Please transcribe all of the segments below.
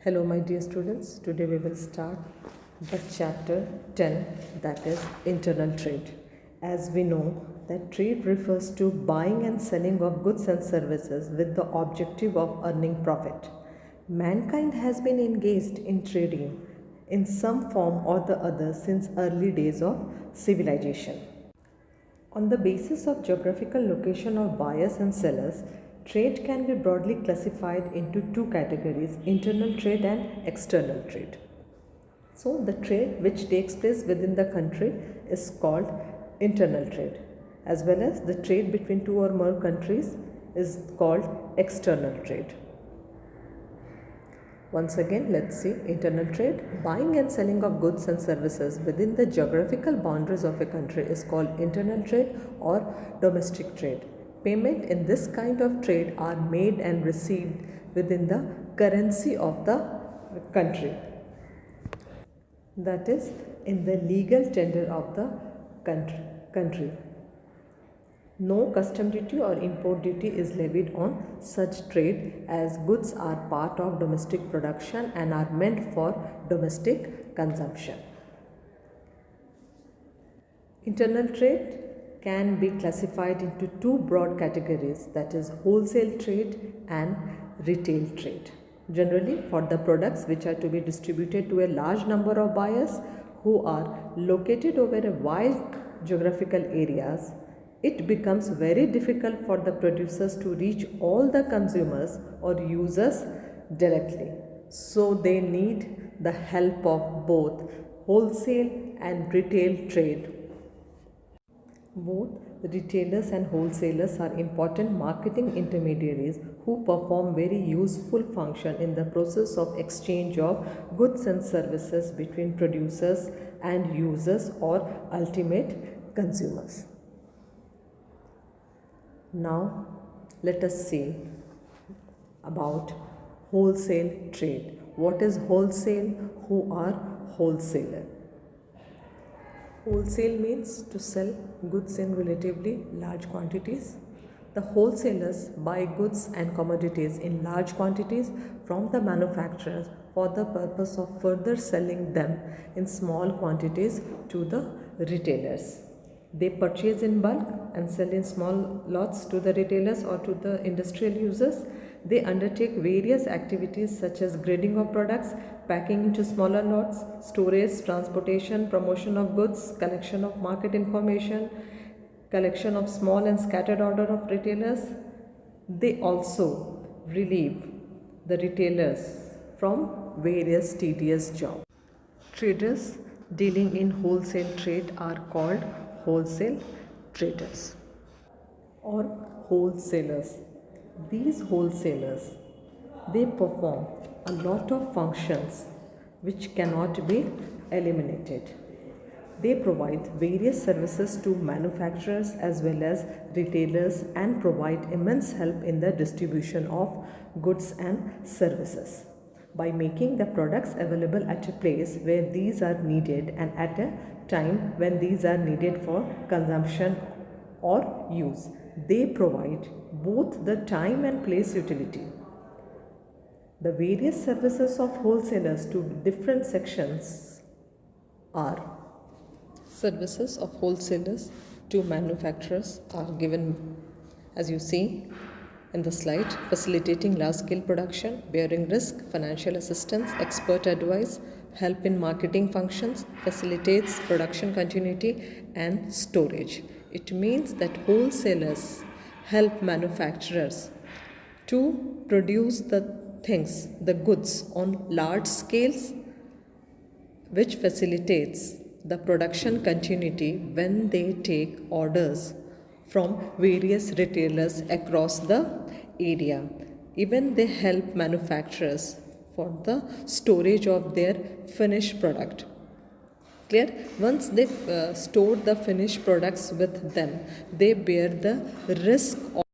Hello my dear students, today we will start the chapter 10, that is internal trade. As we know that trade refers to buying and selling of goods and services with the objective of earning profit. Mankind has been engaged in trading in some form or the other since early days of civilization. On the basis of geographical location of buyers and sellers, trade can be broadly classified into two categories, internal trade and external trade. So, the trade which takes place within the country is called internal trade, as well as the trade between two or more countries is called external trade. Once again, let's see internal trade. Buying and selling of goods and services within the geographical boundaries of a country is called internal trade or domestic trade. Payment in this kind of trade are made and received within the currency of the country. That is in the legal tender of the country. No custom duty or import duty is levied on such trade, as goods are part of domestic production and are meant for domestic consumption. Internal trade can be classified into two broad categories, that is wholesale trade and retail trade. Generally, for the products which are to be distributed to a large number of buyers who are located over a wide geographical areas, it becomes very difficult for the producers to reach all the consumers or users directly. So they need the help of both wholesale and retail trade. Both retailers and wholesalers are important marketing intermediaries who perform very useful function in the process of exchange of goods and services between producers and users or ultimate consumers. Now let us see about wholesale trade. What is wholesale? Who are wholesaler? Wholesale means to sell goods in relatively large quantities. The wholesalers buy goods and commodities in large quantities from the manufacturers for the purpose of further selling them in small quantities to the retailers. They purchase in bulk and sell in small lots to the retailers or to the industrial users. They undertake various activities such as grading of products, packing into smaller lots, storage, transportation, promotion of goods, collection of market information, collection of small and scattered order of retailers. They also relieve the retailers from various tedious jobs. Traders dealing in wholesale trade are called wholesale traders or wholesalers. These wholesalers, they perform a lot of functions which cannot be eliminated. They provide various services to manufacturers as well as retailers and provide immense help in the distribution of goods and services by making the products available at a place where these are needed and at a time when these are needed for consumption or use. They provide both the time and place utility. The various services of wholesalers to different sections are: services of wholesalers to manufacturers are given as you see in the slide: facilitating large-scale production, bearing risk, financial assistance, expert advice, help in marketing functions, facilitates production continuity and storage. It means that wholesalers help manufacturers to produce the things, the goods on large scales, which facilitates the production continuity when they take orders from various retailers across the area. Even they help manufacturers for the storage of their finished product. Clear? Once they store the finished products with them, they bear the risk of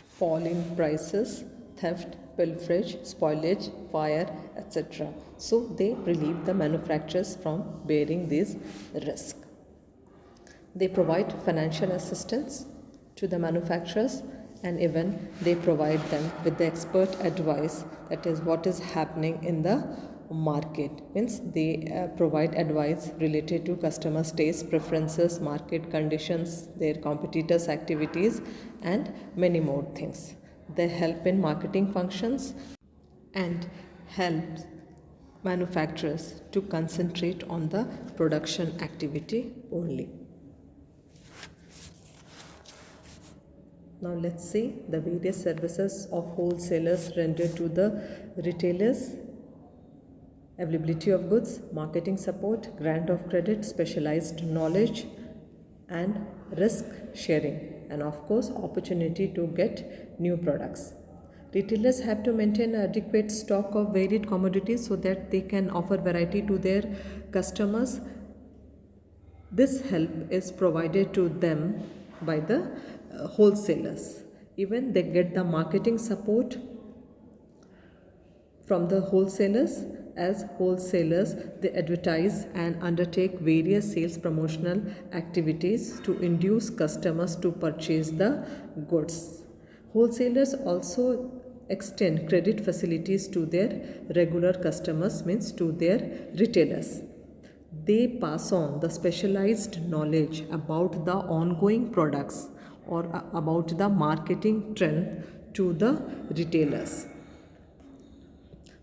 fall in prices, theft, pilferage, spoilage, fire, etc. So they relieve the manufacturers from bearing these risks. They provide financial assistance to the manufacturers and even they provide them with the expert advice, that is what is happening in the market. Means they provide advice related to customers' taste, preferences, market conditions, their competitors' activities, and many more things. They help in marketing functions and help manufacturers to concentrate on the production activity only. Now let's see the various services of wholesalers render to the retailers: availability of goods, marketing support, grant of credit, specialized knowledge, and risk sharing, and of course opportunity to get new products. Retailers have to maintain an adequate stock of varied commodities so that they can offer variety to their customers. This help is provided to them by the wholesalers. Even they get the marketing support from the wholesalers. As wholesalers, they advertise and undertake various sales promotional activities to induce customers to purchase the goods. Wholesalers also extend credit facilities to their regular customers, means to their retailers. They pass on the specialized knowledge about the ongoing products or about the marketing trend to the retailers.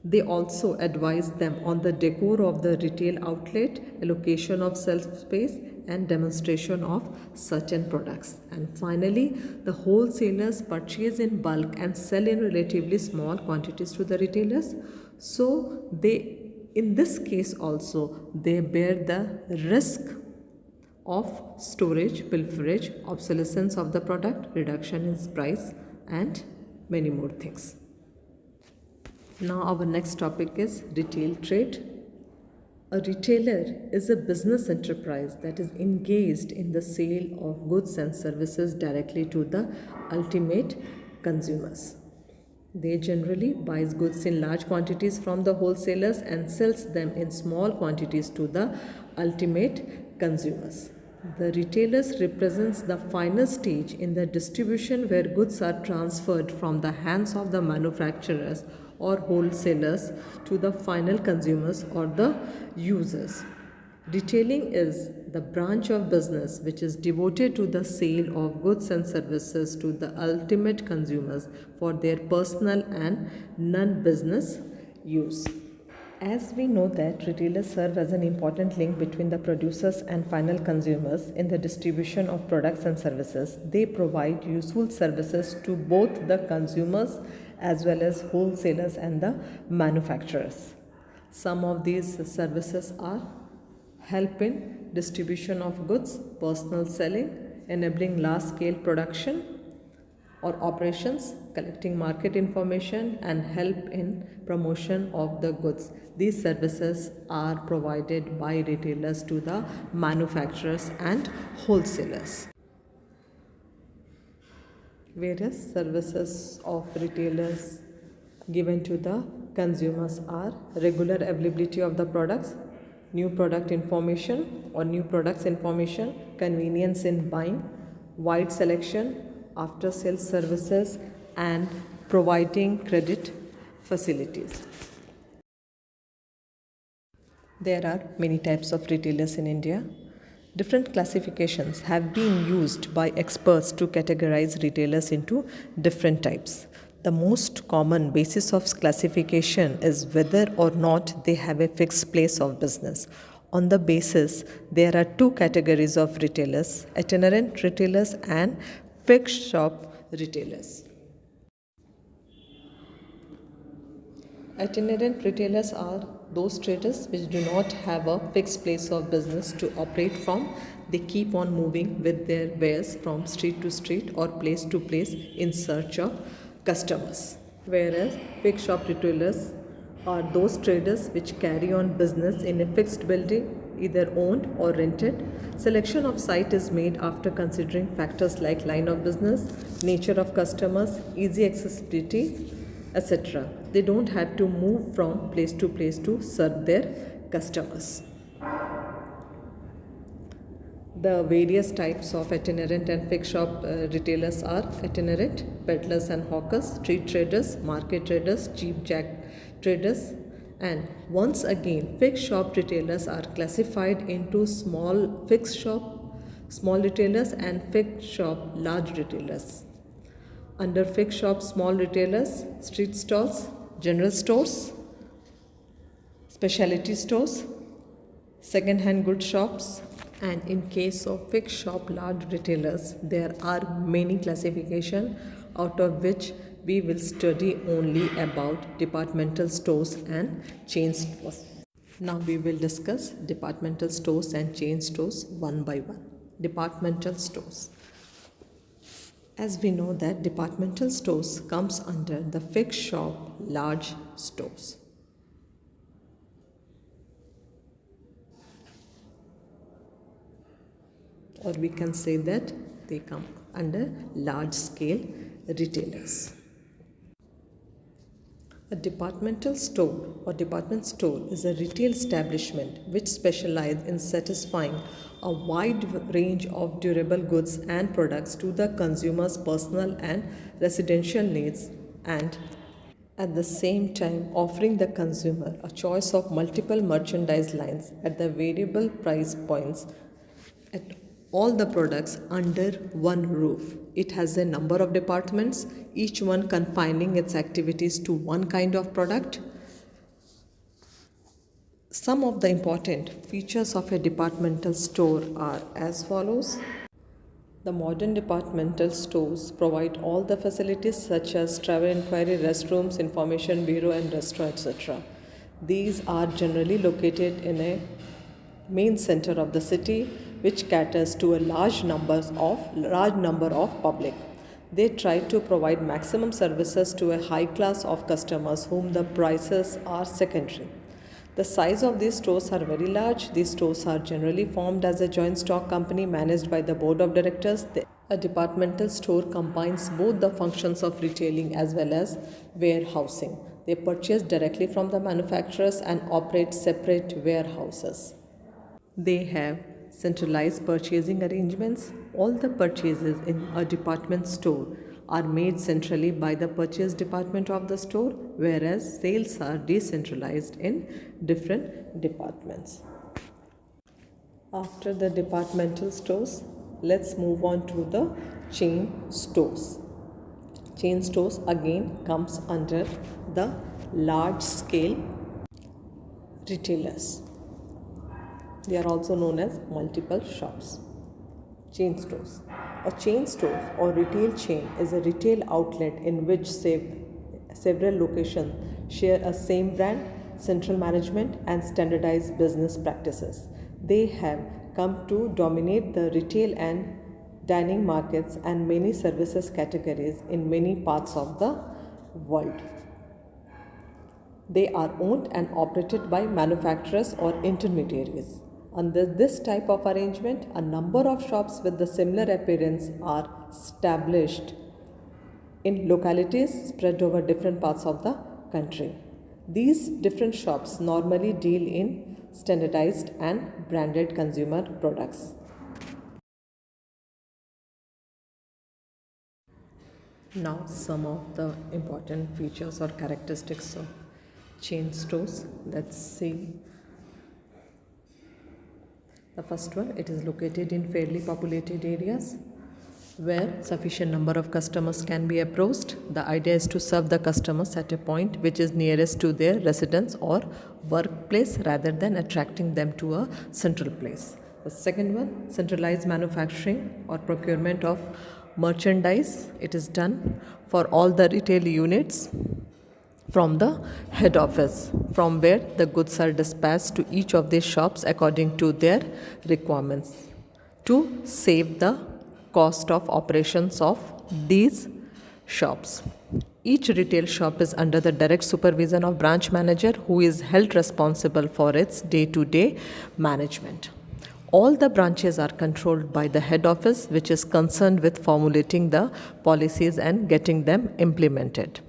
They also advise them on the decor of the retail outlet, allocation of shelf space, and demonstration of certain products. And finally, the wholesalers purchase in bulk and sell in relatively small quantities to the retailers. So they, in this case also, they bear the risk of storage, pilferage, obsolescence of the product, reduction in price, and many more things. Now our next topic is retail trade. A retailer is a business enterprise that is engaged in the sale of goods and services directly to the ultimate consumers. They generally buys goods in large quantities from the wholesalers and sells them in small quantities to the ultimate consumers. The retailers represents the final stage in the distribution where goods are transferred from the hands of the manufacturers or wholesalers to the final consumers or the users. Retailing is the branch of business which is devoted to the sale of goods and services to the ultimate consumers for their personal and non-business use. As we know that retailers serve as an important link between the producers and final consumers in the distribution of products and services, they provide useful services to both the consumers as well as wholesalers and the manufacturers. Some of these services are help in distribution of goods, personal selling, enabling large-scale production or operations, collecting market information, and help in promotion of the goods. These services are provided by retailers to the manufacturers and wholesalers. Various services of retailers given to the consumers are regular availability of the products, new product information or new products information, convenience in buying, wide selection, after sales services, and providing credit facilities. There are many types of retailers in India. Different classifications have been used by experts to categorize retailers into different types. The most common basis of classification is whether or not they have a fixed place of business. On the basis, there are two categories of retailers: itinerant retailers and fixed shop retailers. Itinerant retailers are those traders which do not have a fixed place of business to operate from. They keep on moving with their wares from street to street or place to place in search of customers. Whereas fixed shop retailers are those traders which carry on business in a fixed building, either owned or rented. Selection of site is made after considering factors like line of business, nature of customers, easy accessibility, etc. They don't have to move from place to serve their customers. The various types of itinerant and fixed shop retailers are itinerant, peddlers and hawkers, street traders, market traders, cheap jack traders, and once again fixed shop retailers are classified into small retailers and fixed shop large retailers. Under fixed shop small retailers, street stalls, general stores, specialty stores, second hand goods shops, and in case of fixed shop large retailers there are many classification, out of which we will study only about departmental stores and chain stores. Now we will discuss departmental stores and chain stores one by one. Departmental stores. As we know that departmental stores comes under the fixed shop large stores. Or we can say that they come under large scale retailers. A departmental store or department store is a retail establishment which specializes in satisfying a wide range of durable goods and products to the consumer's personal and residential needs, and at the same time offering the consumer a choice of multiple merchandise lines at the variable price points at all the products under one roof. It has a number of departments, each one confining its activities to one kind of product. Some of the important features of a departmental store are as follows. The modern departmental stores provide all the facilities such as travel inquiry, restrooms, information bureau and restaurant, etc. These are generally located in a main center of the city, which caters to a large number of public. They try to provide maximum services to a high class of customers whom the prices are secondary. The size of these stores are very large. These stores are generally formed as a joint stock company managed by the board of directors. A departmental store combines both the functions of retailing as well as warehousing. They purchase directly from the manufacturers and operate separate warehouses. They have centralized purchasing arrangements. All the purchases in a department store are made centrally by the purchase department of the store, whereas sales are decentralized in different departments. After the departmental stores, let's move on to the chain stores. Chain stores again comes under the large scale retailers. They are also known as multiple shops. Chain stores. A chain store or retail chain is a retail outlet in which several locations share a same brand, central management and standardized business practices. They have come to dominate the retail and dining markets and many services categories in many parts of the world. They are owned and operated by manufacturers or intermediaries. Under this type of arrangement, a number of shops with the similar appearance are established in localities spread over different parts of the country. These different shops normally deal in standardized and branded consumer products. Now some of the important features or characteristics of chain stores. Let's see. The first one, it is located in fairly populated areas where sufficient number of customers can be approached. The idea is to serve the customers at a point which is nearest to their residence or workplace rather than attracting them to a central place. The second one, centralized manufacturing or procurement of merchandise. It is done for all the retail units from the head office, from where the goods are dispatched to each of these shops according to their requirements, to save the cost of operations of these shops. Each retail shop is under the direct supervision of branch manager, who is held responsible for its day-to-day management. All the branches are controlled by the head office, which is concerned with formulating the policies and getting them implemented.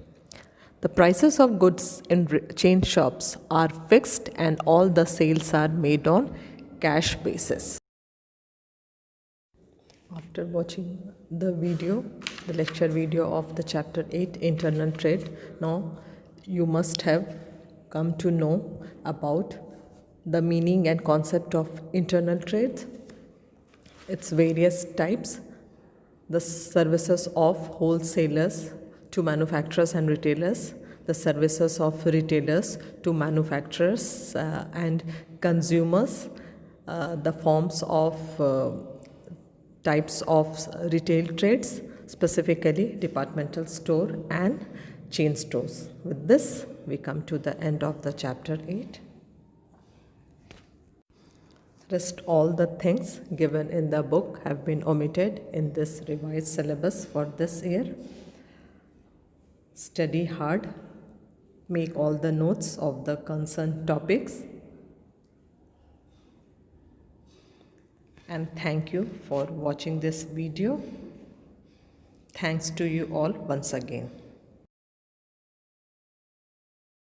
The prices of goods in chain shops are fixed and all the sales are made on cash basis. After watching the video, the lecture video of the chapter 8 internal trade, now you must have come to know about the meaning and concept of internal trade, its various types, the services of wholesalers to manufacturers and retailers, the services of retailers to manufacturers and consumers, the forms of types of retail trades, specifically departmental store and chain stores. With this, we come to the end of the chapter 8. Rest all the things given in the book have been omitted in this revised syllabus for this year. Study hard, make all the notes of the concerned topics, and thank you for watching this video. Thanks to you all once again.